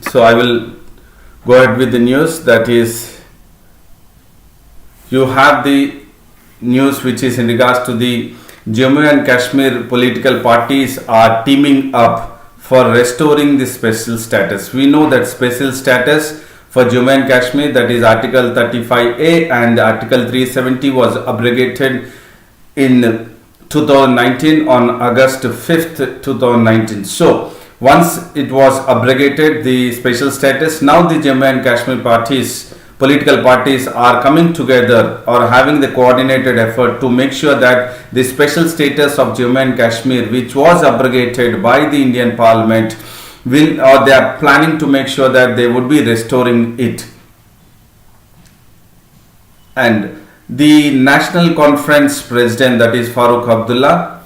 So I will go ahead with the news. That is, you have the news which is in regards to the Jammu and Kashmir political parties are teaming up for restoring the special status. We know that special status for Jammu and Kashmir, that is Article 35A and Article 370, was abrogated in 2019 on August 5th, 2019. So once it was abrogated, the special status, now the Jammu and Kashmir political parties are coming together or having the coordinated effort to make sure that the special status of Jammu and Kashmir, which was abrogated by the Indian Parliament, they are planning to make sure that they would be restoring it. And the National Conference President, that is Farooq Abdullah,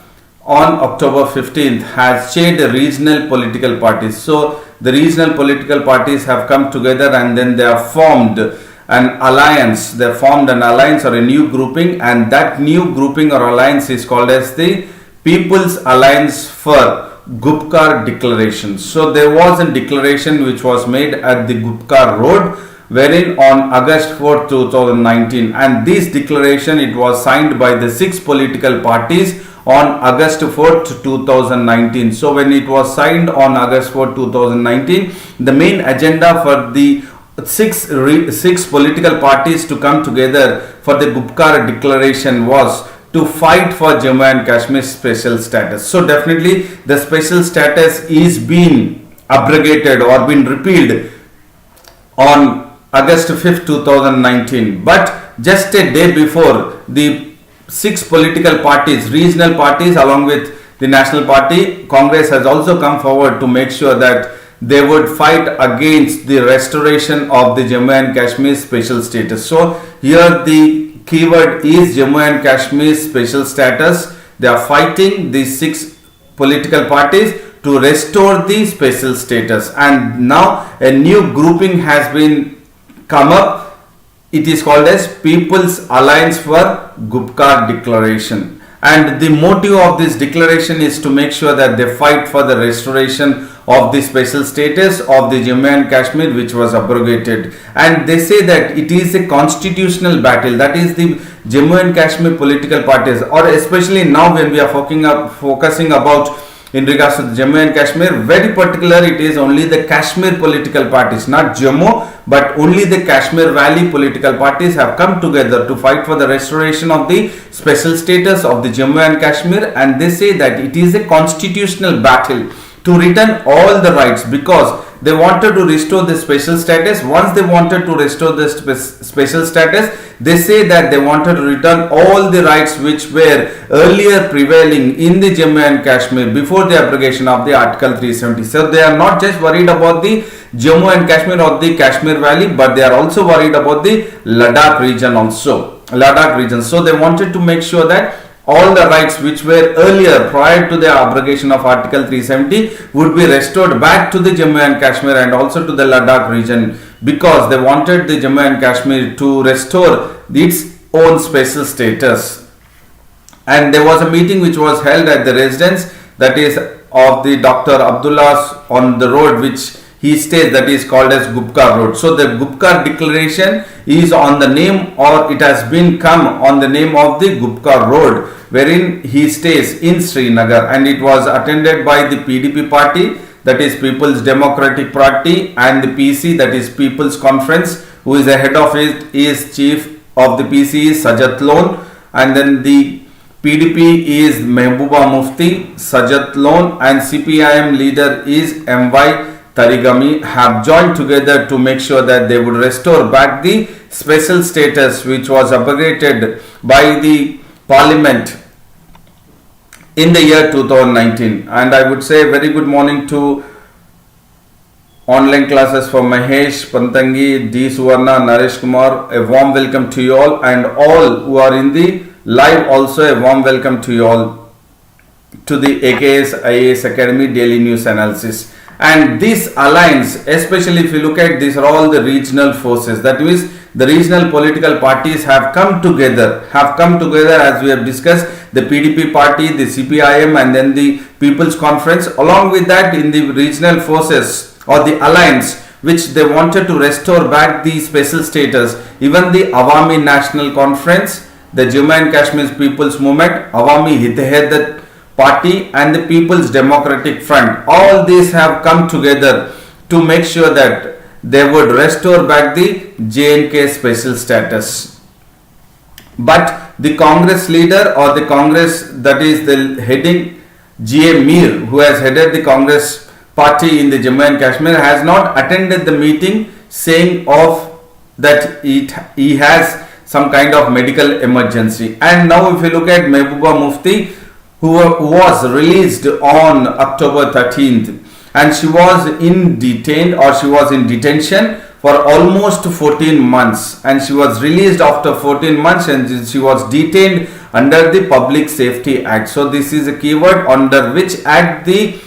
on October 15th has chaired the regional political parties. So the regional political parties have come together and then they have formed an alliance. They formed an alliance or a new grouping, and that new grouping or alliance is called as the People's Alliance for Gupkar Declaration. So there was a declaration which was made at the Gupkar Road, wherein on August 4th, 2019, and this declaration, it was signed by the 6 political parties on August 4th, 2019. So when it was signed on August 4th, 2019, the main agenda for the six political parties to come together for the Gupkar Declaration was to fight for Jammu and Kashmir special status. So definitely the special status is being abrogated or been repealed on August 5th, 2019. But just a day before, the 6 political parties, regional parties along with the National Party, Congress has also come forward to make sure that they would fight against the restoration of the Jammu and Kashmir special status. So here the keyword is Jammu and Kashmir special status. They are fighting these 6 political parties to restore the special status, and now a new grouping has been come up. It is called as People's Alliance for Gupkar Declaration, and the motive of this declaration is to make sure that they fight for the restoration of the special status of the Jammu and Kashmir, which was abrogated. And they say that it is a constitutional battle. That is the Jammu and Kashmir political parties, or especially now when we are focusing about in regards to the Jammu and Kashmir, very particular, it is only the Kashmir political parties, not Jammu, but only the Kashmir Valley political parties have come together to fight for the restoration of the special status of the Jammu and Kashmir. And they say that it is a constitutional battle to return all the rights, because they wanted to restore the special status. Once they wanted to restore the special status, they say that they wanted to return all the rights which were earlier prevailing in the Jammu and Kashmir before the abrogation of the Article 370. So they are not just worried about the Jammu and Kashmir or the Kashmir Valley, but they are also worried about the Ladakh region also. So they wanted to make sure that all the rights which were earlier prior to the abrogation of Article 370 would be restored back to the Jammu and Kashmir and also to the Ladakh region, because they wanted the Jammu and Kashmir to restore its own special status. And there was a meeting which was held at the residence, that is of the Dr. Abdullah on the road which he stays, that is called as Gupkar Road. So the Gupkar Declaration is on the name, or it has been come on the name of the Gupkar Road, wherein he stays in Srinagar, and it was attended by the PDP party, that is People's Democratic Party, and the PC, that is People's Conference, who is the head of it is chief of the PC is Sajat Lone, and then the PDP is Mehbooba Mufti, Sajat Lone, and CPIM leader is MY Tarigami, have joined together to make sure that they would restore back the special status which was abrogated by the Parliament in the year 2019. And I would say very good morning to online classes for Mahesh, Pantangi, D. Suvarna, Naresh Kumar. A warm welcome to you all, and all who are in the live also a warm welcome to you all to the AKS IAS Academy Daily News Analysis. And this alliance, especially if you look at, these are all the regional forces. That means the regional political parties have come together as we have discussed, the PDP party, the CPIM, and then the People's Conference. Along with that, in the regional forces or the alliance, which they wanted to restore back the special status. Even the Awami National Conference, the Jammu and Kashmir People's Movement, Awami Hidayat Party and the People's Democratic Front, all these have come together to make sure that they would restore back the J&K special status. But the Congress leader, or the Congress, that is the heading G.A. Mir, who has headed the Congress party in the Jammu and Kashmir, has not attended the meeting, saying of that he has some kind of medical emergency. And now if you look at Mehbooba Mufti, who was released on October 13th, and she was in detention for almost 14 months, and she was released after 14 months, and she was detained under the Public Safety Act. So this is a keyword under which act the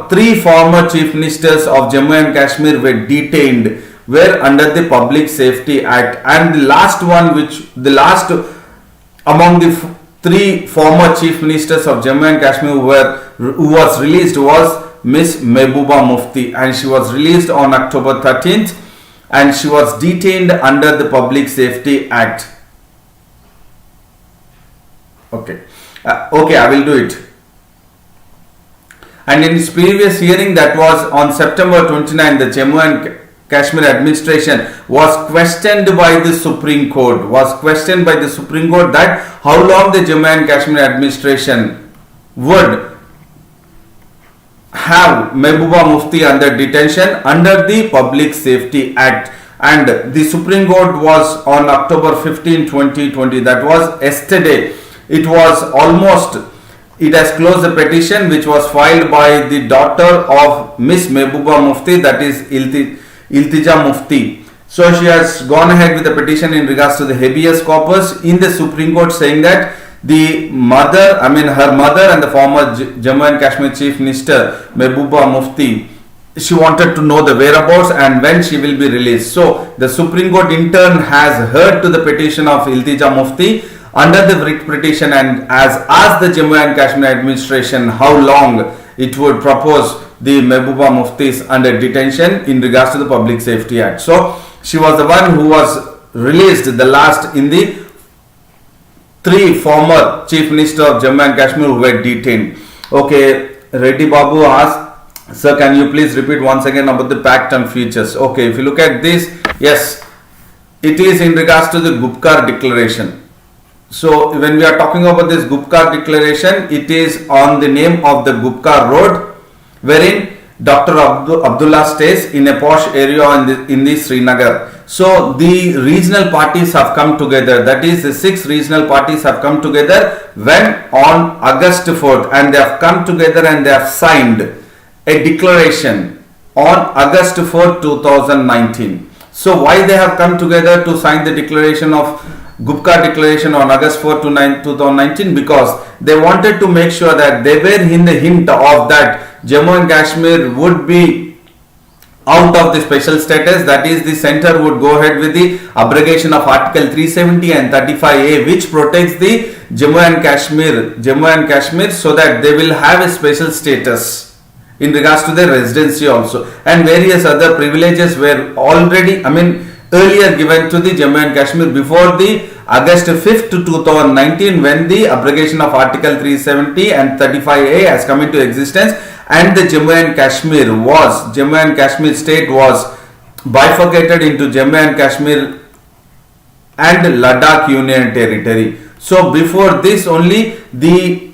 three former chief ministers of Jammu and Kashmir were detained, were under the Public Safety Act. And the last among the three former chief ministers of Jammu and Kashmir who was released was Miss Mehbooba Mufti, and she was released on October 13th, and she was detained under the Public Safety Act. Okay, I will do it. And in its previous hearing, that was on September 29, the Jammu and Kashmir administration was questioned by the Supreme Court. That how long the Jammu and Kashmir administration would have Mehbooba Mufti under detention under the Public Safety Act. And the Supreme Court was on October 15, 2020. That was yesterday. It has closed the petition which was filed by the daughter of Miss Mehbooba Mufti, that is Iltija Mufti. So she has gone ahead with the petition in regards to the habeas corpus in the Supreme Court, saying that her mother and the former Jammu and Kashmir Chief Minister Mehbooba Mufti, she wanted to know the whereabouts and when she will be released. So the Supreme Court in turn has heard to the petition of Iltija Mufti under the writ petition, and has asked the Jammu and Kashmir administration how long it would propose the Mehbooba Muftis under detention in regards to the Public Safety Act. So she was the one who was released the last in the three former Chief Minister of Jammu and Kashmir who were detained. Okay, Reddy Babu asked, sir, can you please repeat once again about the pact and features? Okay, if you look at this, yes, it is in regards to the Gupkar Declaration. So when we are talking about this Gupkar Declaration, it is on the name of the Gupkar Road, wherein Dr. Abdullah stays in a posh area in the Srinagar. So the regional parties have come together, that is the 6 regional parties have come together when on August 4th, and they have come together and they have signed a declaration on August 4th, 2019. So why they have come together to sign the declaration of Gupkar Declaration on August 4, 2019? Because they wanted to make sure that they were in the hint of that Jammu and Kashmir would be out of the special status, that is the center would go ahead with the abrogation of Article 370 and 35A, which protects the Jammu and Kashmir, so that they will have a special status in regards to their residency also, and various other privileges were already earlier given to the Jammu and Kashmir before the August 5th, 2019, when the abrogation of Article 370 and 35A has come into existence, and the Jammu and Kashmir state was bifurcated into Jammu and Kashmir and Ladakh Union Territory. So before this only the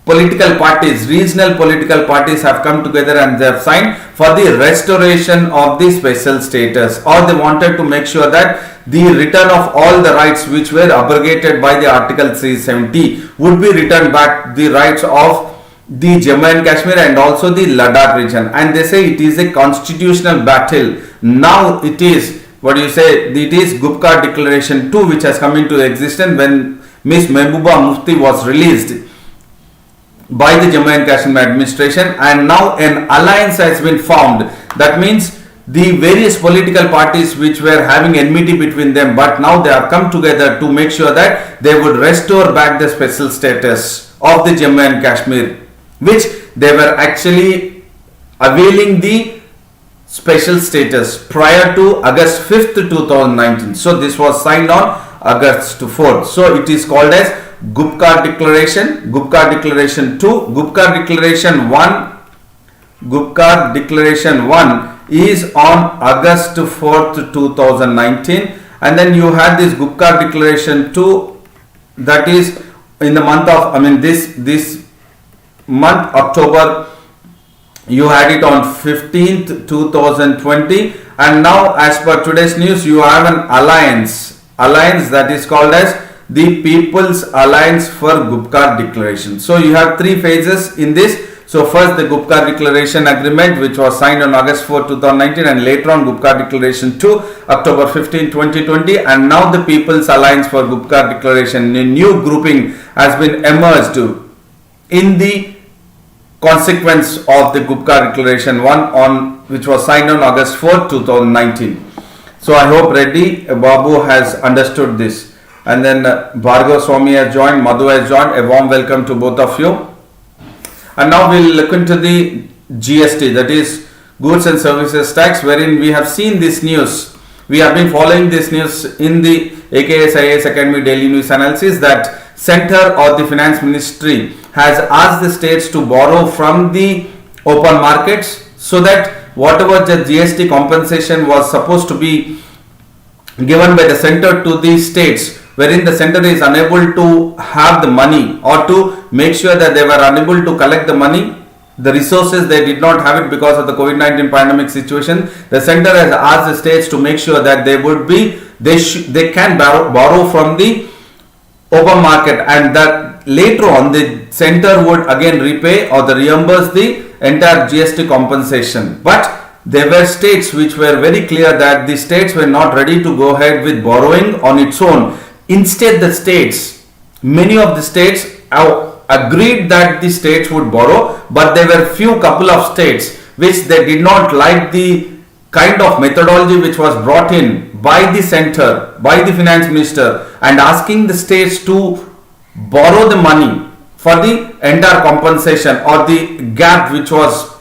political parties, regional political parties have come together and they have signed for the restoration of the special status, or they wanted to make sure that the return of all the rights which were abrogated by the Article 370 would be returned back, the rights of the Jammu and Kashmir and also the Ladakh region. And they say it is a constitutional battle. Now it is, it is Gupkar Declaration 2 which has come into existence when Miss Mehbooba Mufti was released by the Jammu and Kashmir administration, and now an alliance has been formed. That means the various political parties which were having enmity between them, but now they have come together to make sure that they would restore back the special status of the Jammu and Kashmir, which they were actually availing the special status prior to August 5th 2019. So this was signed on August 4th. So it is called as Gupkar Declaration, Gupkar Declaration 2, Gupkar Declaration 1. Gupkar Declaration 1 is on August 4th 2019, and then you had this Gupkar Declaration 2, that is in the month of, this month October, you had it on 15th 2020, and now as per today's news you have an alliance that is called as the People's Alliance for Gupkar Declaration. So you have three phases in this. So first the Gupkar Declaration Agreement, which was signed on August 4, 2019, and later on Gupkar Declaration 2, October 15, 2020, and now the People's Alliance for Gupkar Declaration. A new grouping has been emerged in the consequence of the Gupkar Declaration 1 which was signed on August 4, 2019. So I hope Reddy Babu has understood this. And then Bhargav Swami has joined, Madhu has joined. A warm welcome to both of you. And now we'll look into the GST, that is Goods and Services Tax, wherein we have seen this news. We have been following this news in the AKS IAS Academy Daily News Analysis that Center or the Finance Ministry has asked the states to borrow from the open markets, so that whatever the GST compensation was supposed to be given by the center to the states, wherein the center is unable to have the money or to make sure that they were unable to collect the money, the resources, they did not have it because of the COVID-19 pandemic situation. The center has asked the states to make sure that they can borrow from the open market, and that later on the center would again repay or the reimburse the entire GST compensation. But there were states which were very clear that the states were not ready to go ahead with borrowing on its own. Instead, many of the states have agreed that the states would borrow, but there were couple of states which they did not like the kind of methodology which was brought in by the center, by the finance minister, and asking the states to borrow the money for the entire compensation or the gap which was,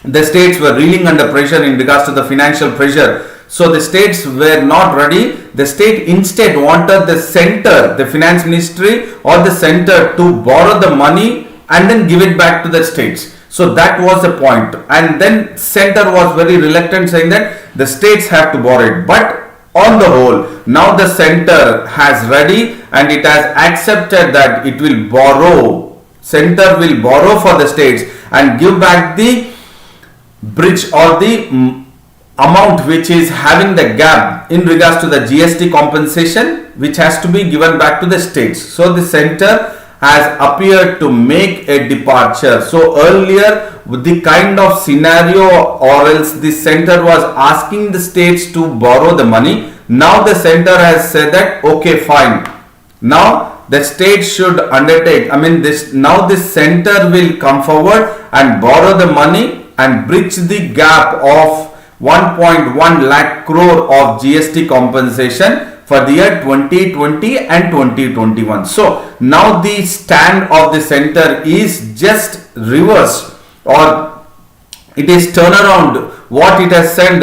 the states were reeling under pressure in regards to the financial pressure. So the states were not ready. The state instead wanted the center, the finance ministry or the center, to borrow the money and then give it back to the states. So that was the point. And then center was very reluctant, saying that the states have to borrow it. But on the whole, now the center has ready and it has accepted that it will borrow. Center will borrow for the states and give back the bridge or the amount which is having the gap in regards to the GST compensation, which has to be given back to the states. So the center has appeared to make a departure. So earlier, with the kind of scenario, or else the center was asking the states to borrow the money. Now the center has said that okay, fine, now the state should undertake, now the center will come forward and borrow the money and bridge the gap of 1.1 lakh crore of GST compensation for the year 2020 and 2021. So now the stand of the center is just reverse, or it is turn around what it has said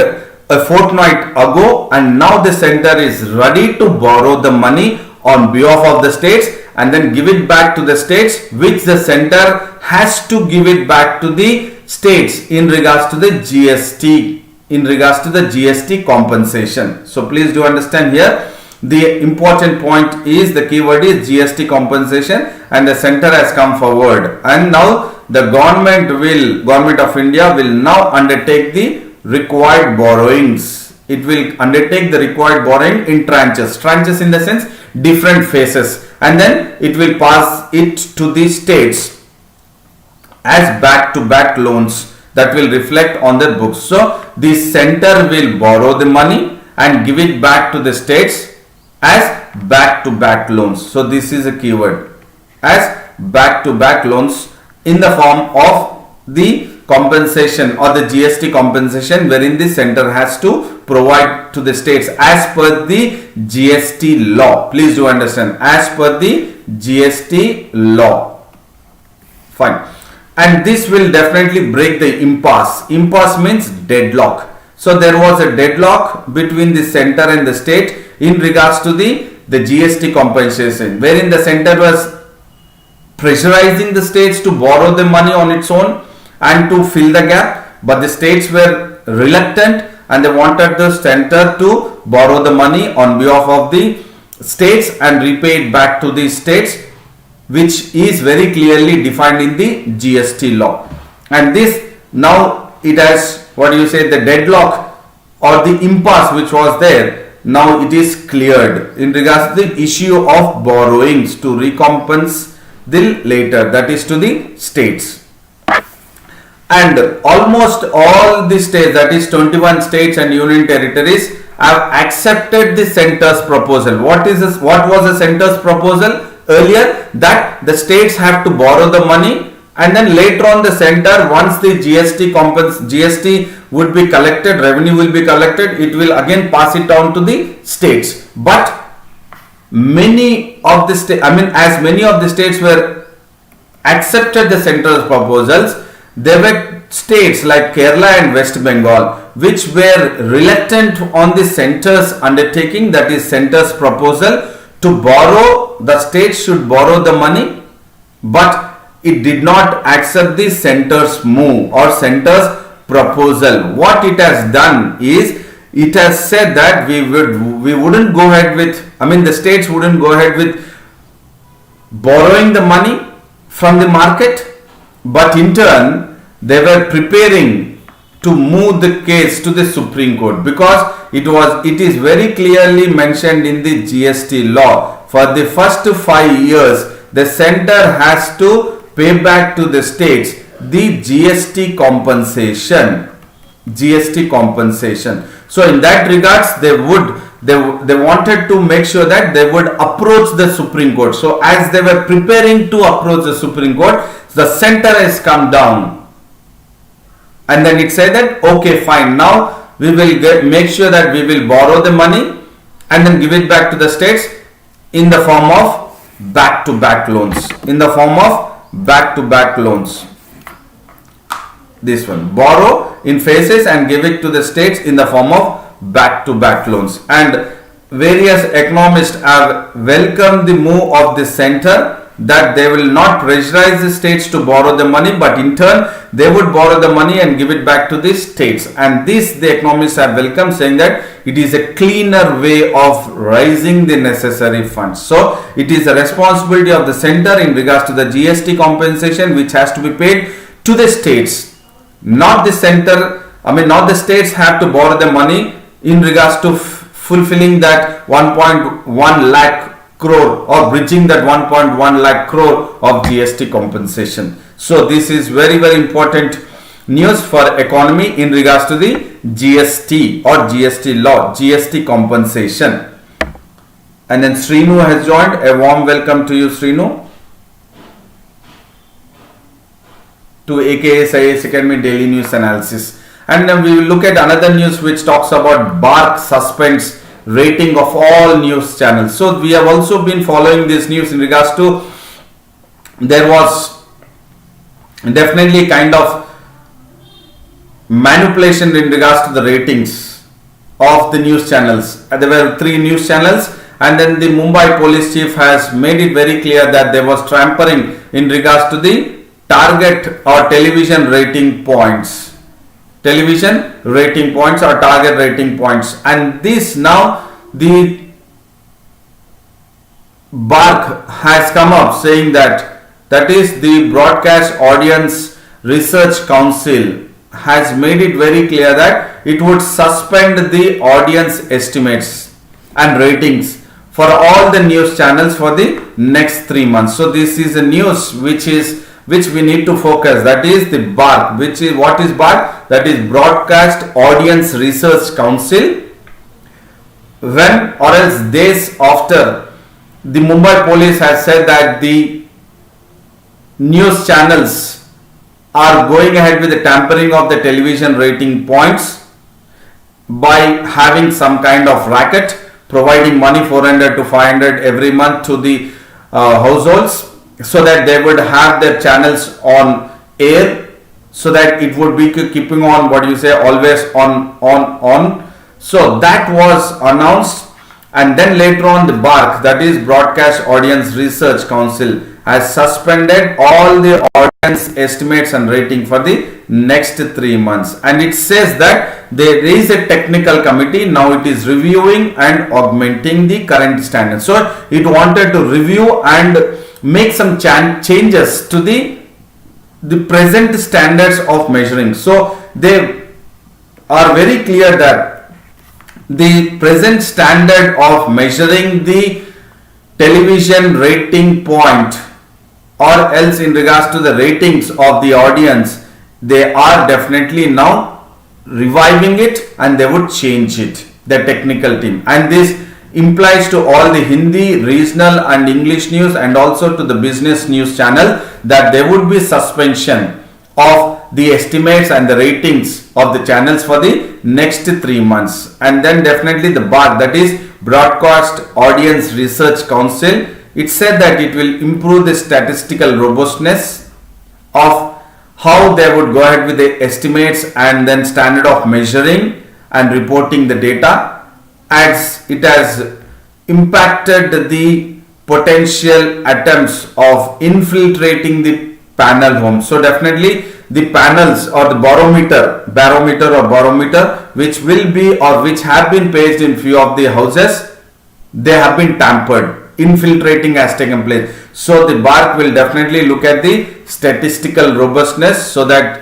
a fortnight ago, and now the center is ready to borrow the money on behalf of the states and then give it back to the states, which the center has to give it back to the states in regards to the GST, in regards to the GST compensation. So please do understand here, the important point is, the keyword is GST compensation, and the center has come forward, and now the government of India will now undertake the required borrowings. It will undertake the required borrowing in tranches in the sense different phases, and then it will pass it to the states as back-to-back loans that will reflect on their books. So the center will borrow the money and give it back to the states as back-to-back loans. So this is a keyword, as back-to-back loans in the form of the compensation or the GST compensation, wherein the center has to provide to the states as per the GST law. Please do understand, as per the GST law. Fine. and this will definitely break the impasse. Impasse means deadlock. So there was a deadlock between the center and the state in regards to the GST compensation, wherein the center was pressurizing the states to borrow the money on its own and to fill the gap, but the states were reluctant and they wanted the center to borrow the money on behalf of the states and repay it back to the states, which is very clearly defined in the GST law. And this now it has, what do you say, the deadlock or the impasse which was there, now it is cleared in regards to the issue of borrowings to recompense the later, that is to the states. And almost all the states, that is 21 states and union territories, have accepted the center's proposal. What is this? What was the center's proposal earlier? That the states have to borrow the money, and then later on the center, once the GST would be collected, revenue will be collected, it will again pass it down to the states. But many of the states, as many of the states were accepted the central's proposals, there were states like Kerala and West Bengal which were reluctant on the center's undertaking, that is center's proposal to borrow, the states should borrow the money, but it did not accept the center's move or center's proposal. What it has done is, it has said that we wouldn't go ahead with, the states wouldn't go ahead with borrowing the money from the market, but in turn they were preparing to move the case to the Supreme Court, because it is very clearly mentioned in the GST law, for the first 5 years the center has to pay back to the states the GST compensation. So in that regards, they wanted to make sure that they would approach the Supreme Court. So as they were preparing to approach the Supreme Court, the center has come down, and then it said that okay, fine, now we will make sure that we will borrow the money and then give it back to the states in the form of back-to-back loans. This one, borrow in phases and give it to the states in the form of back-to-back loans. And various economists have welcomed the move of the center, that they will not pressurize the states to borrow the money, but in turn they would borrow the money and give it back to the states. And this the economists have welcomed, saying that it is a cleaner way of raising the necessary funds. So it is a responsibility of the center in regards to the GST compensation, which has to be paid to the states, not the center. Not the states have to borrow the money in regards to fulfilling that 1.1 lakh crore or bridging that 1.1 lakh crore of GST compensation. So this is very, very important news for economy in regards to the GST or GST law, GST compensation. And then Srinu has joined. A warm welcome to you, Srinu, to AKS IAS Academy Daily News Analysis. And then we will look at another news which talks about BARC suspends rating of all news channels. So we have also been following this news in regards to, there was definitely kind of manipulation in regards to the ratings of the news channels. There were 3 news channels, and then the Mumbai police chief has made it very clear that there was tampering in regards to the target or television rating points. Or target rating points. And this now the BARC has come up saying that is the Broadcast Audience Research Council has made it very clear that it would suspend the audience estimates and ratings for all the news channels for the next 3 months. So this is a news which we need to focus. That is the BARC. What is BARC? That is Broadcast Audience Research Council. When or else days after the Mumbai police has said that the news channels are going ahead with the tampering of the television rating points by having some kind of racket, providing money 400 to 500 every month to the households, so that they would have their channels on air, so that it would be keeping on, what you say, always on. So that was announced, and then later on the BARC, that is Broadcast Audience Research Council, has suspended all the audience estimates and rating for the next 3 months, and it says that there is a technical committee now, it is reviewing and augmenting the current standards. So it wanted to review and make some changes to the present standards of measuring. So they are very clear that the present standard of measuring the television rating point, or else in regards to the ratings of the audience, they are definitely now reviving it, and they would change it, the technical team. And this implies to all the Hindi, regional and English news, and also to the business news channel, that there would be suspension of the estimates and the ratings of the channels for the next 3 months. And then definitely the BARC, that is Broadcast Audience Research Council, it said that it will improve the statistical robustness of how they would go ahead with the estimates and then standard of measuring and reporting the data, as it has impacted the potential attempts of infiltrating the panel home. So definitely the panels, or the barometer which will be, or which have been placed in few of the houses, they have been tampered. Infiltrating has taken place. So the BARC will definitely look at the statistical robustness, so that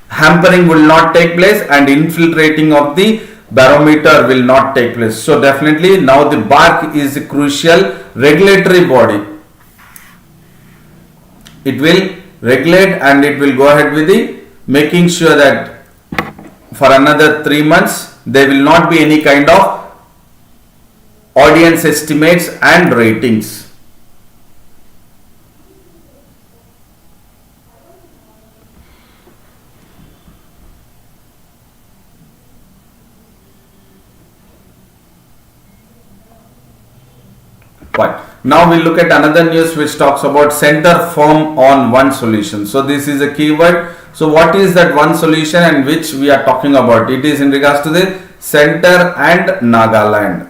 hampering will not take place and infiltrating of the barometer will not take place. So definitely now the BARC is a crucial regulatory body. It will regulate, and it will go ahead with the making sure that for another 3 months there will not be any kind of audience estimates and ratings. But now we look at another news which talks about center firm on one solution. So this is a keyword. So what is that one solution and which we are talking about? It is in regards to the center and Nagaland,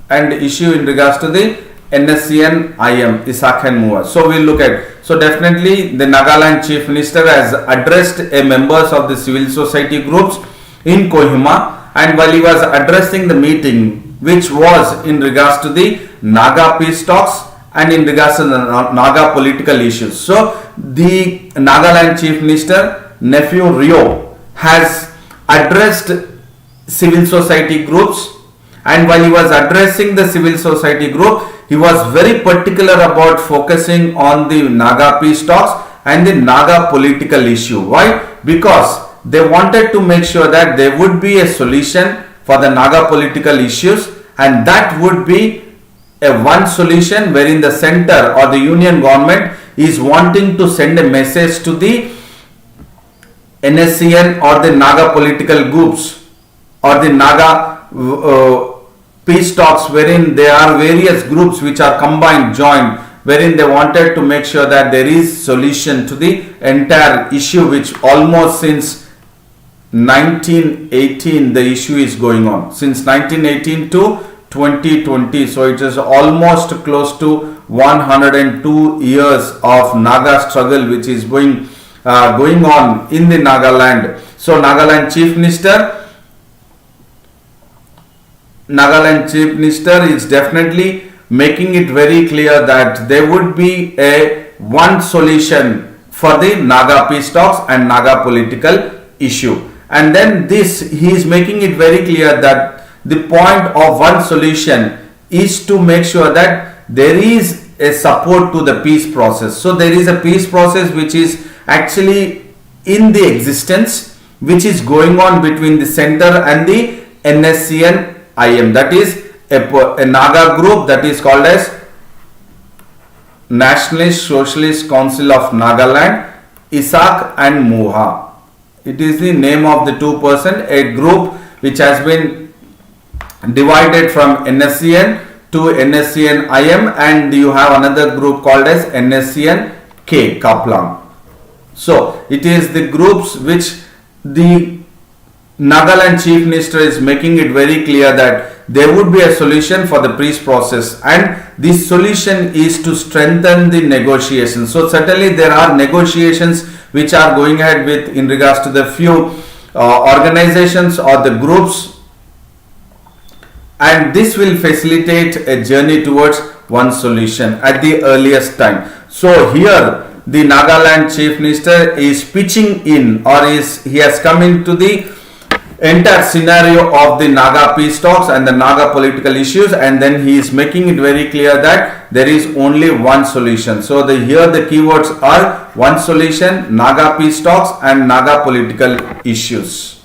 and issue in regards to the NSCN IM, Isaac and Mua. So we'll look at, so definitely the Nagaland Chief Minister has addressed a members of the civil society groups in Kohima, and while he was addressing the meeting, which was in regards to the Naga peace talks and in regards to the Naga political issues. So the Nagaland Chief Minister, Nephew Rio, has addressed civil society groups, and while he was addressing the civil society group, he was very particular about focusing on the Naga peace talks and the Naga political issue. Why? Because they wanted to make sure that there would be a solution for the Naga political issues, and that would be a one solution wherein the center or the union government is wanting to send a message to the NSCN or the Naga political groups or the Naga peace talks, wherein there are various groups which are combined, joined, wherein they wanted to make sure that there is solution to the entire issue, which almost since 1918 the issue is going on, since 1918 to 2020. So it is almost close to 102 years of Naga struggle which is going on in the Nagaland. So Nagaland Chief Minister is definitely making it very clear that there would be a one solution for the Naga peace talks and Naga political issue. And then this, he is making it very clear that the point of one solution is to make sure that there is a support to the peace process. So there is a peace process which is actually in the existence, which is going on between the center and the NSCN IM, that is a Naga group that is called as Nationalist Socialist Council of Nagaland, Isaac and Muha. It is the name of the two person, a group which has been divided from NSCN to NSCN IM, and you have another group called as NSCN K, Kaplang. So it is the groups which the Nagaland Chief Minister is making it very clear that there would be a solution for the peace process, and this solution is to strengthen the negotiations. So certainly there are negotiations which are going ahead with in regards to the few organizations or the groups, and this will facilitate a journey towards one solution at the earliest time. So here the Nagaland Chief Minister is pitching in, or he has come into the entire scenario of the Naga peace talks and the Naga political issues, and then he is making it very clear that there is only one solution. So here the keywords are one solution, Naga peace talks and Naga political issues.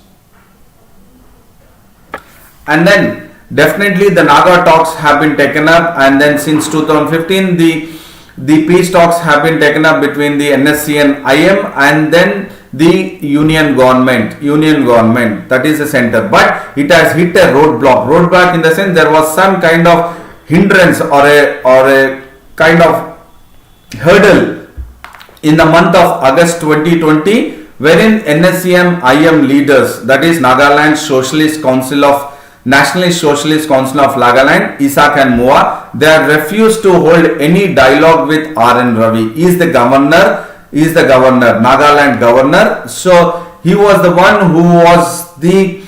And then definitely the Naga talks have been taken up, and then since 2015 the peace talks have been taken up between the NSC and IM, and then the union government, that is the center, but it has hit a roadblock in the sense there was some kind of hindrance or a kind of hurdle in the month of August 2020, wherein NSC and IM leaders, that is Nationalist Socialist Council of Nagaland, Isak and Mua, they have refused to hold any dialogue with R.N. Ravi. He is the governor, Nagaland governor. So he was the one who was the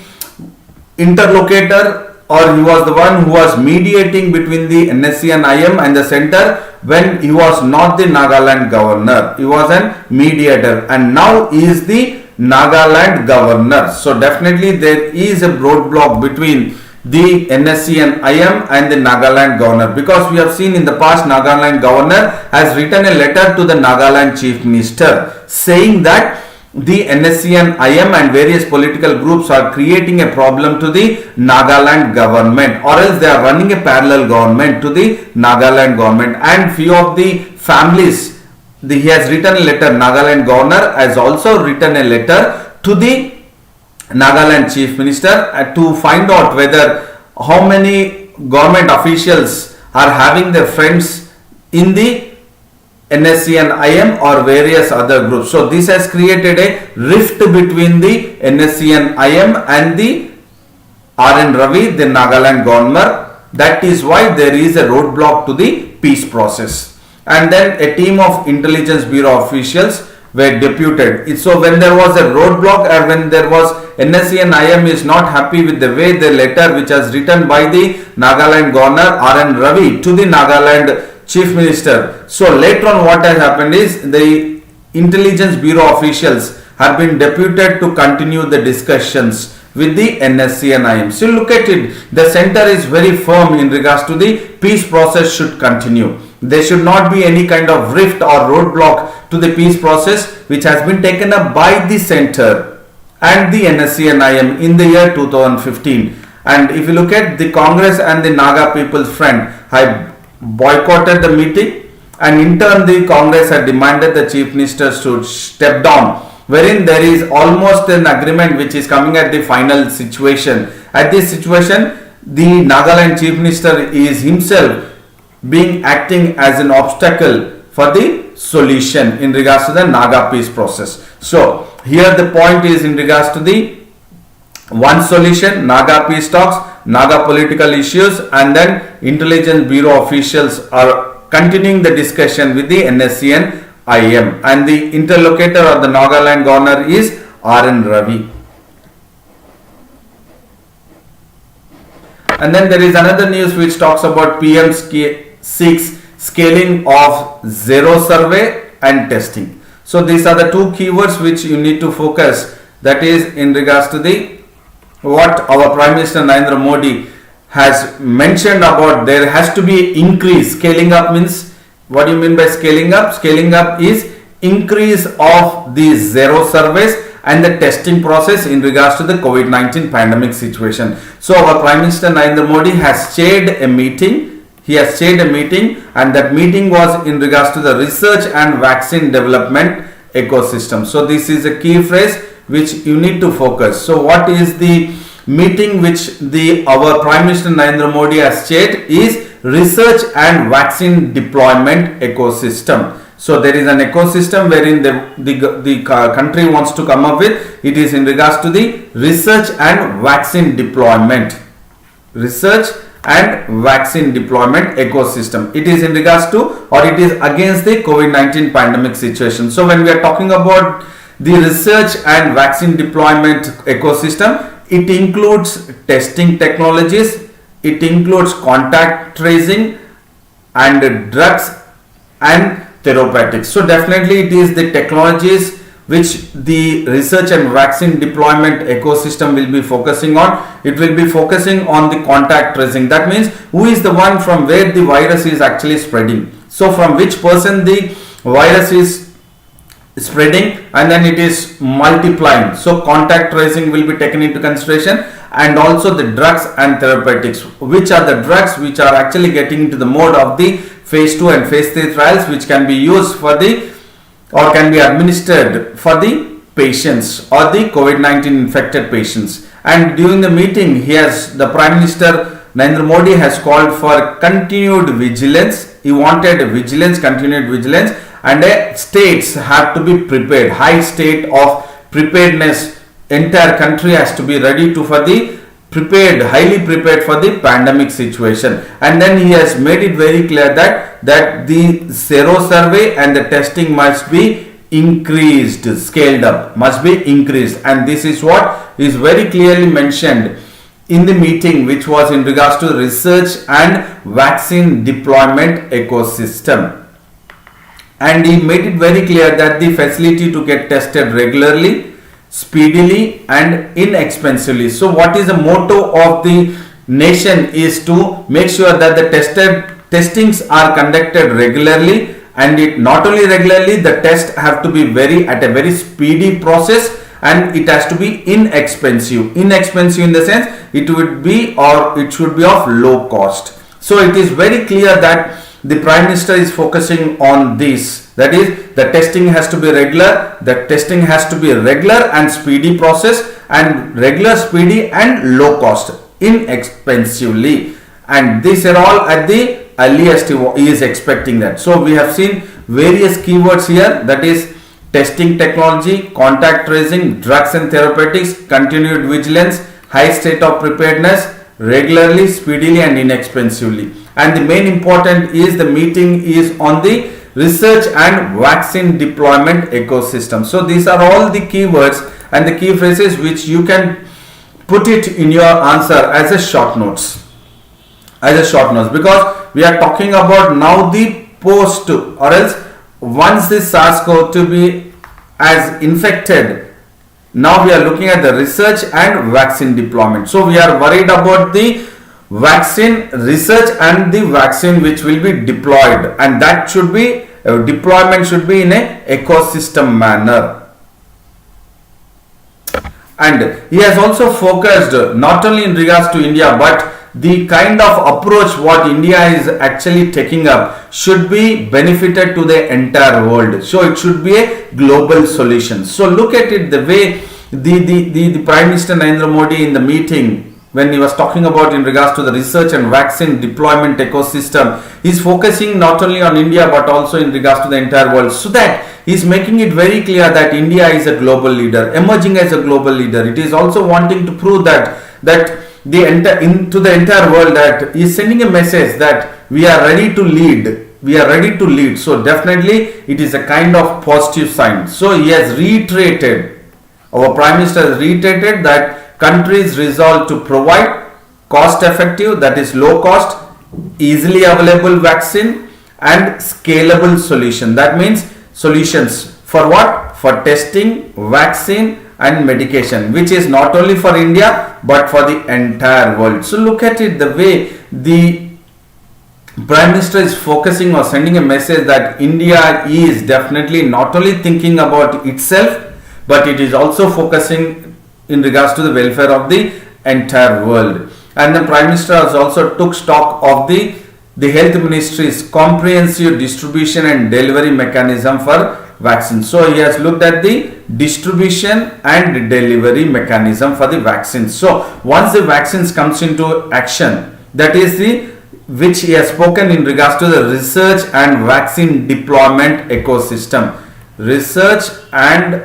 interlocutor, or he was the one who was mediating between the NSC and IM and the center when he was not the Nagaland governor. He was a mediator, and now he is the Nagaland governor. So definitely there is a roadblock between the NSC and IM and the Nagaland governor, because we have seen in the past Nagaland governor has written a letter to the Nagaland Chief Minister saying that the NSC and IM and various political groups are creating a problem to the Nagaland government, or else they are running a parallel government to the Nagaland government. And few of the families, he has written a letter, Nagaland governor has also written a letter to the Nagaland Chief Minister to find out whether how many government officials are having their friends in the NSC and IM or various other groups. So this has created a rift between the NSC and IM and the R.N. Ravi, the Nagaland governor. That is why there is a roadblock to the peace process. And then a team of Intelligence Bureau officials were deputed. So when there was a roadblock, or when there was NSC and IM is not happy with the way the letter which was written by the Nagaland governor R.N. Ravi to the Nagaland Chief Minister. So later on what has happened is the Intelligence Bureau officials have been deputed to continue the discussions with the NSC and IM. So look at it, the center is very firm in regards to the peace process should continue. There should not be any kind of rift or roadblock to the peace process which has been taken up by the center and the NSC and IM in the year 2015. And if you look at the Congress and the Naga People's Front have boycotted the meeting, and in turn the Congress had demanded the Chief Ministers to step down, wherein there is almost an agreement which is coming at the final situation. At this situation, the Nagaland Chief Minister is himself acting as an obstacle for the solution in regards to the Naga peace process. So here the point is in regards to the one solution, Naga peace talks, Naga political issues, and then Intelligence Bureau officials are continuing the discussion with the NSC and IM, and the interlocutor of the Nagaland governor is R.N. Ravi. And then there is another news which talks about PM seeks scaling of zero survey and testing. So these are the two keywords which you need to focus, that is in regards to the what our Prime Minister Narendra Modi has mentioned about there has to be increase. Scaling up means, what do you mean by scaling up? Scaling up is increase of the zero surveys and the testing process in regards to the COVID-19 pandemic situation. So our Prime Minister Narendra Modi has chaired a meeting. He has chaired a meeting, and that meeting was in regards to the research and vaccine development ecosystem. So this is a key phrase which you need to focus. So what is the meeting which our Prime Minister Narendra Modi has chaired is research and vaccine deployment ecosystem. So there is an ecosystem wherein the country wants to come up with. It is in regards to the research and vaccine deployment. Research and vaccine deployment ecosystem. It is in regards to, or it is against the COVID-19 pandemic situation. So when we are talking about the research and vaccine deployment ecosystem, it includes testing technologies, it includes contact tracing and drugs and therapeutics. So definitely it is the technologies which the research and vaccine deployment ecosystem will be focusing on. It will be focusing on the contact tracing. That means who is the one from where the virus is actually spreading. So from which person the virus is spreading, and then it is multiplying. So contact tracing will be taken into consideration, and also the drugs and therapeutics. Which are the drugs which are actually getting into the mode of the phase 2 and phase 3 trials, which can be used for the, or can be administered for the patients or the COVID-19 infected patients. And during the meeting, the Prime Minister Narendra Modi has called for continued vigilance. He wanted vigilance, continued vigilance, and states have to be prepared. High state of preparedness. Entire country has to be ready to for the prepared, highly prepared for the pandemic situation. And then he has made it very clear that the sero survey and the testing must be increased, scaled up, must be increased. And this is what is very clearly mentioned in the meeting, which was in regards to research and vaccine deployment ecosystem. And he made it very clear that the facility to get tested regularly, speedily and inexpensively. So what is the motto of the nation is to make sure that the testings are conducted regularly, and it not only regularly, the test have to be at a very speedy process, and it has to be inexpensive. Inexpensive in the sense it would be, or it should be of low cost. So it is very clear that the Prime Minister is focusing on this. That is, the testing has to be regular. The testing has to be a regular and speedy process, and regular, speedy and low cost, inexpensively. And these are all at the earliest he is expecting that. So we have seen various keywords here, that is testing technology, contact tracing, drugs and therapeutics, continued vigilance, high state of preparedness, regularly, speedily and inexpensively. And the main important is the meeting is on the research and vaccine deployment ecosystem. So these are all the keywords and the key phrases which you can put it in your answer as a short notes. Because we are talking about now the post, or else once this SARS-CoV-2 as infected, now we are looking at the research and vaccine deployment. So we are worried about the vaccine research and the vaccine which will be deployed, and that should be deployment should be in a ecosystem manner. And he has also focused not only in regards to India, but the kind of approach what India is actually taking up should be benefited to the entire world. So it should be a global solution. So look at it, the way the Prime Minister Narendra Modi in the meeting, when he was talking about in regards to the research and vaccine deployment ecosystem, he is focusing not only on India but also in regards to the entire world. So that he is making it very clear that India is a global leader, emerging as a global leader. It is also wanting to prove that into the entire world, that he is sending a message that we are ready to lead. We are ready to lead. So definitely it is a kind of positive sign. So he has reiterated, our Prime Minister has reiterated that countries resolve to provide cost effective, that is low cost, easily available vaccine and scalable solution. That means solutions for what? For testing, vaccine and medication, which is not only for India but for the entire world. So look at it, the way the Prime Minister is focusing or sending a message that India is definitely not only thinking about itself, but it is also focusing in regards to the welfare of the entire world. And the Prime Minister has also took stock of the Health Ministry's comprehensive distribution and delivery mechanism for vaccines. So he has looked at the distribution and delivery mechanism for the vaccines. So once the vaccines comes into action, that is which he has spoken in regards to the research and vaccine deployment ecosystem. Research and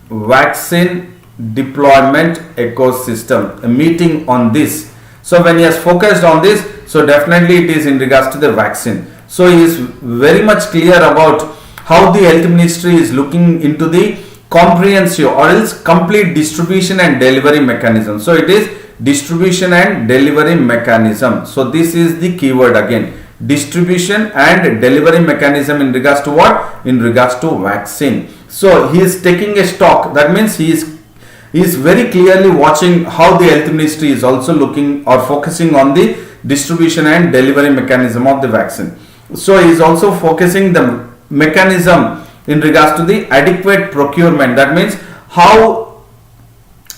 vaccine deployment ecosystem, a meeting on this. So when he has focused on this, so definitely it is in regards to the vaccine. So he is very much clear about how the health ministry is looking into the comprehensive or else complete distribution and delivery mechanism. So it is distribution and delivery mechanism. So this is the keyword again, distribution and delivery mechanism in regards to what? In regards to vaccine. So he is taking a stock. That means he is very clearly watching how the health ministry is also looking or focusing on the distribution and delivery mechanism of the vaccine. So he is also focusing the mechanism in regards to the adequate procurement. That means how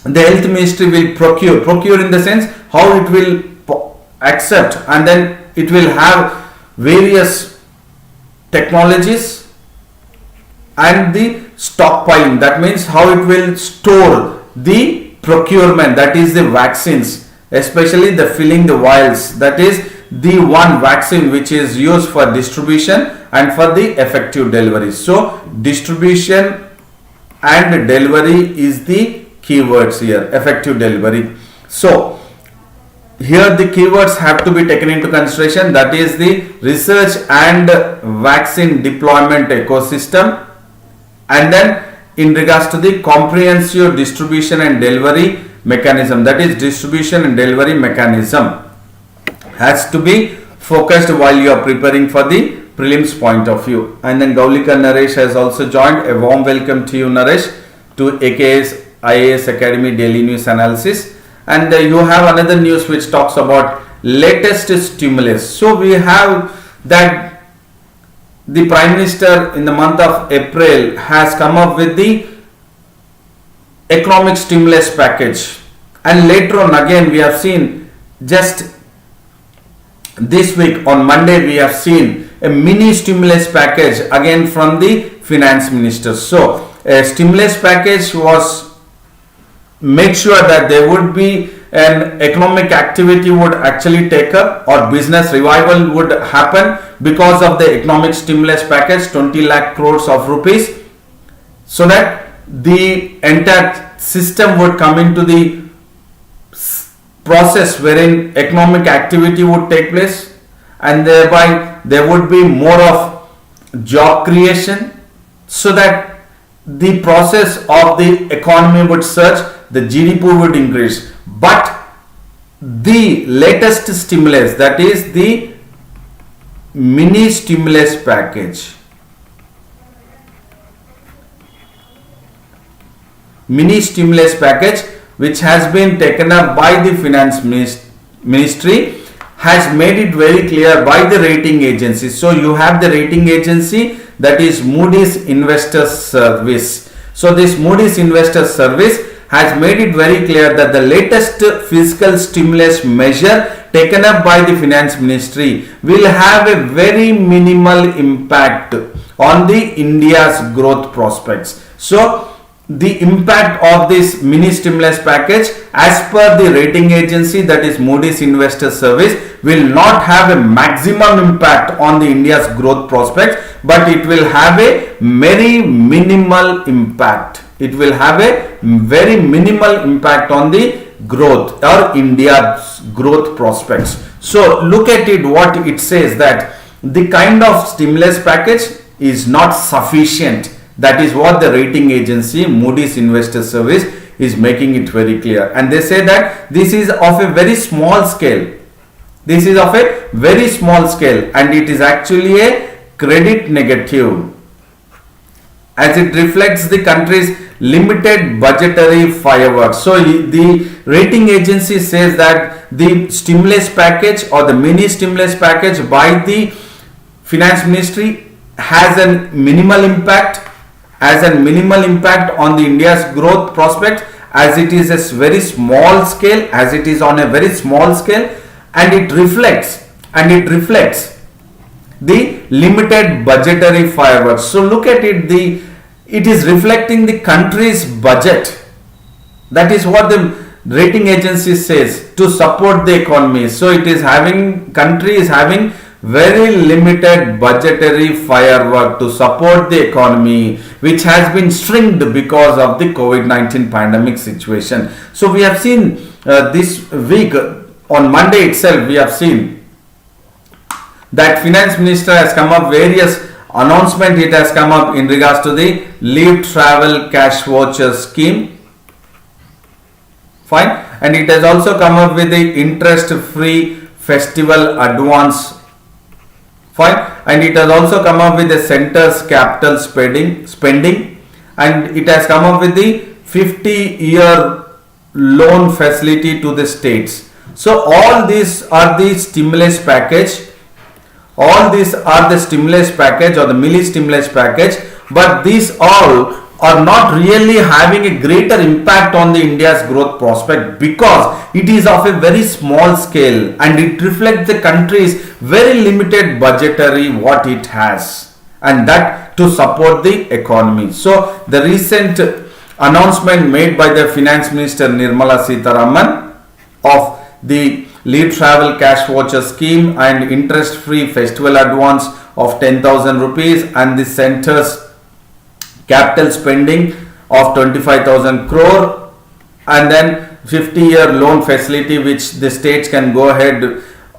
the health ministry will procure in the sense how it will accept, and then it will have various technologies and the stockpiling. That means how it will store the procurement, that is the vaccines, especially the filling the vials, that is the one vaccine which is used for distribution and for the effective delivery. So distribution and delivery is the keywords here, effective delivery. So here the keywords have to be taken into consideration, that is the research and vaccine deployment ecosystem, and then in regards to the comprehensive distribution and delivery mechanism, that is distribution and delivery mechanism has to be focused while you are preparing for the prelims point of view. And then Gaulika Naresh has also joined. A warm welcome to you, Naresh, to AKS IAS Academy Daily News Analysis. And you have another news which talks about latest stimulus. So we have that the Prime Minister in the month of April has come up with the economic stimulus package, and later on again we have seen just this week on Monday we have seen a mini stimulus package again from the finance minister. So a stimulus package was make sure that there would be an economic activity would actually take up or business revival would happen because of the economic stimulus package, 20 lakh crores of rupees, so that the entire system would come into the process wherein economic activity would take place, and thereby there would be more of job creation, so that the process of the economy would surge, the GDP would increase. But the latest stimulus, that is the mini stimulus package, which has been taken up by the finance ministry, has made it very clear by the rating agencies. So you have the rating agency, that is Moody's Investors Service. So this Moody's Investors Service has made it very clear that the latest fiscal stimulus measure taken up by the finance ministry will have a very minimal impact on the India's growth prospects. So the impact of this mini stimulus package as per the rating agency, that is Moody's Investors Service, will not have a maximum impact on the India's growth prospects, but it will have a very minimal impact. It will have a very minimal impact on the growth or India's growth prospects. So look at it, what it says, that the kind of stimulus package is not sufficient. That is what the rating agency Moody's Investors Service is making it very clear. And they say that this is of a very small scale. This is of a very small scale, and it is actually a credit negative, as it reflects the country's limited budgetary fireworks. So the rating agency says that the stimulus package or the mini stimulus package by the finance ministry has a minimal impact, on the India's growth prospect, as it is a very small scale, and it reflects the limited budgetary fireworks. So look at it, it is reflecting the country's budget. That is what rating agency says to support the economy. So it is having, country is having very limited budgetary firework to support the economy, which has been stringed because of the COVID-19 pandemic situation. So we have seen this week, on Monday itself, we have seen that finance minister has come up various announcement. It has come up in regards to the leave travel cash voucher scheme. Fine. And it has also come up with the interest free festival advance. Fine. And it has also come up with the center's capital spending, and it has come up with the 50-year loan facility to the states. So all these are the stimulus package. All these are the stimulus package or the milli stimulus package, but these all are not really having a greater impact on the India's growth prospect, because it is of a very small scale and it reflects the country's very limited budgetary what it has, and that to support the economy. So the recent announcement made by the Finance Minister Nirmala Sitharaman of the leave travel cash voucher scheme and interest free festival advance of 10,000 rupees and the center's capital spending of 25,000 crore, and then 50-year loan facility which the states can go ahead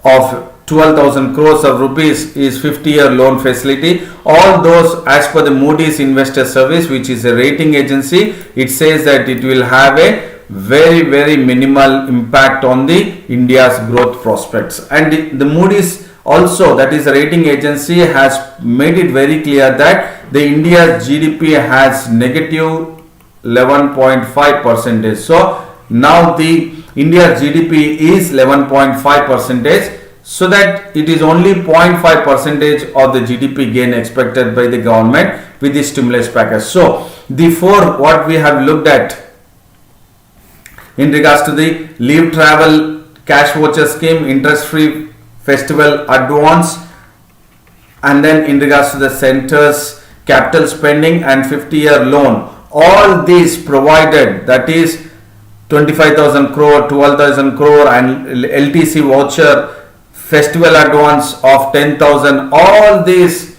of 12,000 crores of rupees is 50-year loan facility. All those, as per the Moody's Investor Service, which is a rating agency, it says that it will have a very minimal impact on the India's growth prospects. And the Moody's also, that is a rating agency, has made it very clear that the India's GDP has negative 11.5%. So now the India's GDP is 11.5%, so that it is only 0.5% of the GDP gain expected by the government with the stimulus package. So the four what we have looked at in regards to the leave travel cash voucher scheme, interest free festival advance, and then in regards to the center's capital spending and 50-year loan, all these provided, that is 25,000 crore, 12,000 crore and LTC voucher, festival advance of 10,000, all these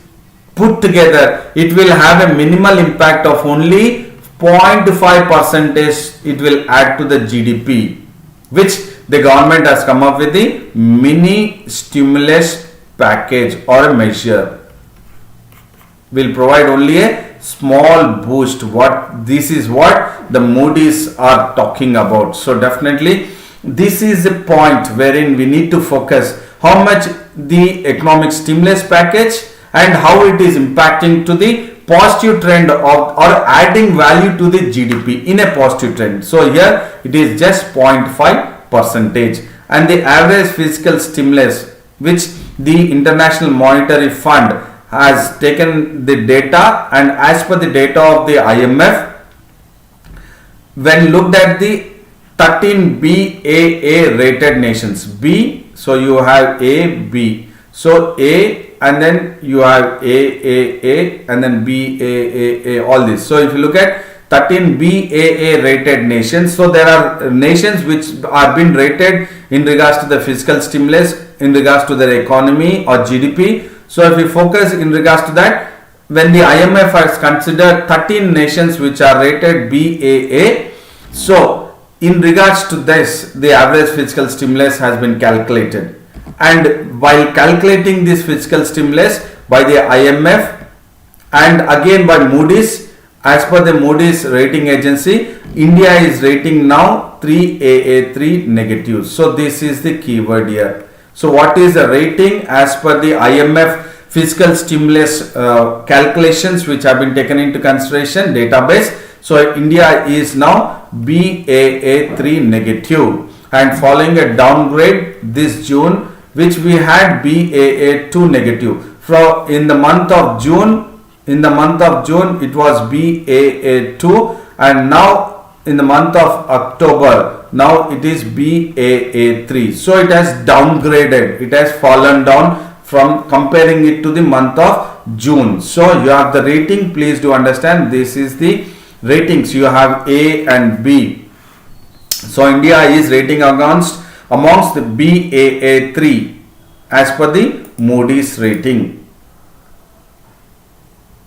put together, it will have a minimal impact of only 0.5% it will add to the GDP, which the government has come up with the mini stimulus package or a measure. Will provide only a small boost. This is what the Moody's are talking about. So definitely this is a point wherein we need to focus how much the economic stimulus package and how it is impacting to the positive trend of or adding value to the GDP in a positive trend. So here it is just 0.5%, and the average fiscal stimulus which the International Monetary Fund has taken the data, and as per the data of the IMF, when looked at the 13 BAA rated nations, B, so you have A, B, so A, and then you have A, and then B, A, all this. So if you look at 13 BAA rated nations, so there are nations which are been rated in regards to the fiscal stimulus, in regards to their economy or GDP. So if we focus in regards to that, when the IMF has considered 13 nations which are rated BAA, so in regards to this, the average fiscal stimulus has been calculated. And while calculating this fiscal stimulus by the IMF and again by Moody's, as per the Moody's rating agency, India is rating now 3AA3 negative. So this is the keyword here. So what is the rating as per the IMF fiscal stimulus calculations which have been taken into consideration database? So India is now BAA3 negative, and following a downgrade this June, which we had BAA2 negative. From in the month of June, it was BAA2, and now in the month of October, now it is BAA3. So it has downgraded, it has fallen down from comparing it to the month of June. So you have the rating, please do understand this is the ratings. You have A and B. So India is rating amongst the Baa3 as per the Moody's rating.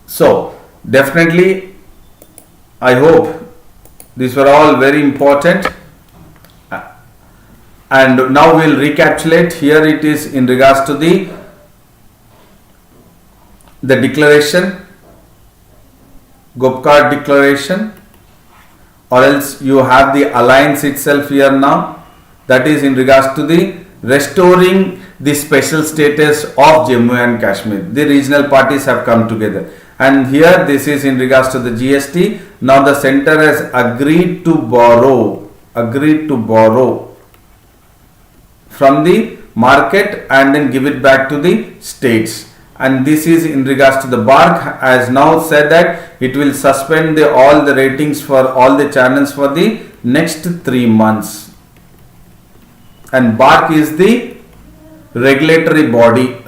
So definitely I hope these were all very important. And now we'll recapitulate. Here it is in regards to the declaration, Gopkar declaration, or else you have the alliance itself here now, that is in regards to the restoring the special status of Jammu and Kashmir. The regional parties have come together, and here this is in regards to the GST. Now the center has agreed to borrow from the market and then give it back to the states. And this is in regards to the BARC has now said that it will suspend all the ratings for all the channels for the next 3 months. And BARC is the regulatory body.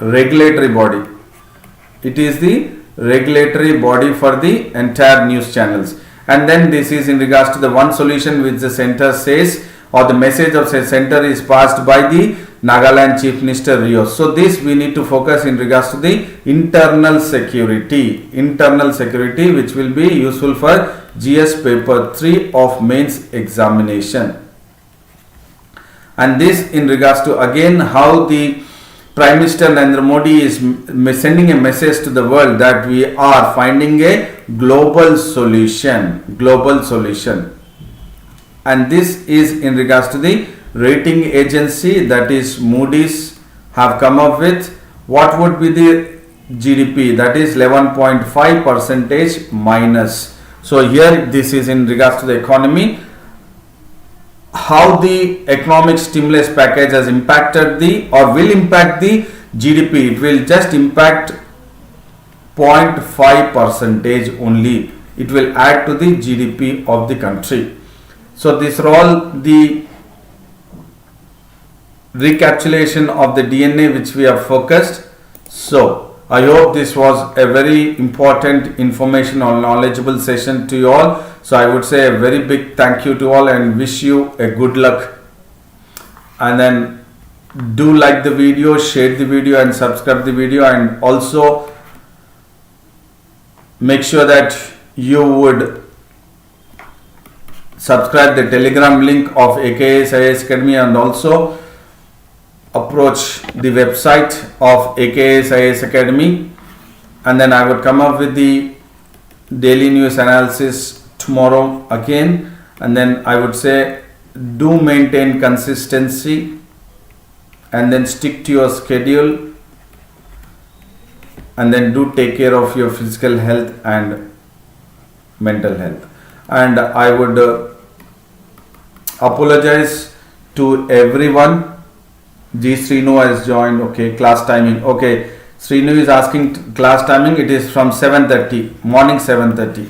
It is the regulatory body for the entire news channels. And then this is in regards to the one solution which the center says, or the message of the center is passed by the Nagaland Chief Minister Rio. So this we need to focus in regards to the internal security which will be useful for GS paper 3 of mains examination. And this in regards to again how the Prime Minister Narendra Modi is sending a message to the world that we are finding a global solution. And this is in regards to the rating agency, that is Moody's, have come up with what would be the GDP, that is 11.5% minus. So here this is in regards to the economy, how the economic stimulus package has impacted or will impact the GDP. It will just impact 0.5% only. It will add to the GDP of the country. So these are all the recapitulation of the DNA which we have focused. So I hope this was a very important information or knowledgeable session to you all. So I would say a very big thank you to all and wish you a good luck. And then do like the video, share the video and subscribe the video, and also make sure that you would subscribe the Telegram link of AKS IAS Academy, and also approach the website of AKS IAS Academy. And then I would come up with the daily news analysis tomorrow again. And then I would say do maintain consistency and then stick to your schedule, and then do take care of your physical health and mental health. And I would apologize to everyone. G Srinu has joined. Okay, class timing. Okay, Srinu is asking class timing. It is from 7:30, morning 7:30.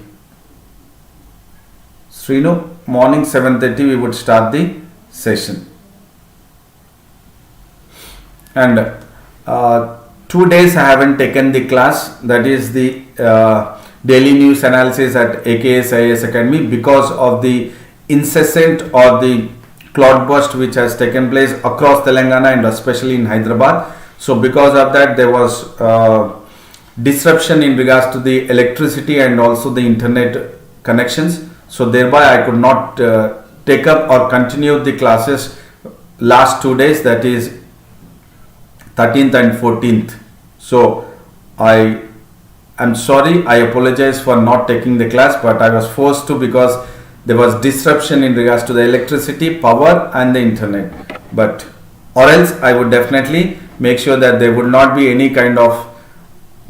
Srinu, morning 7:30 we would start the session. And 2 days I haven't taken the class, that is the daily news analysis at AKS IAS Academy, because of the incessant or the cloud burst which has taken place across Telangana and especially in Hyderabad. So because of that there was disruption in regards to the electricity and also the internet connections. So thereby I could not take up or continue the classes last 2 days, that is 13th and 14th. So I am sorry, I apologize for not taking the class, but I was forced to because there was disruption in regards to the electricity, power and the internet. But or else I would definitely make sure that there would not be any kind of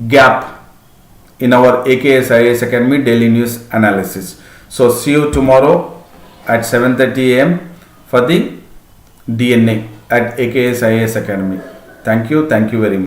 gap in our AKS IAS Academy daily news analysis. So see you tomorrow at 7:30 AM for the DNA at AKS IAS Academy. Thank you very much.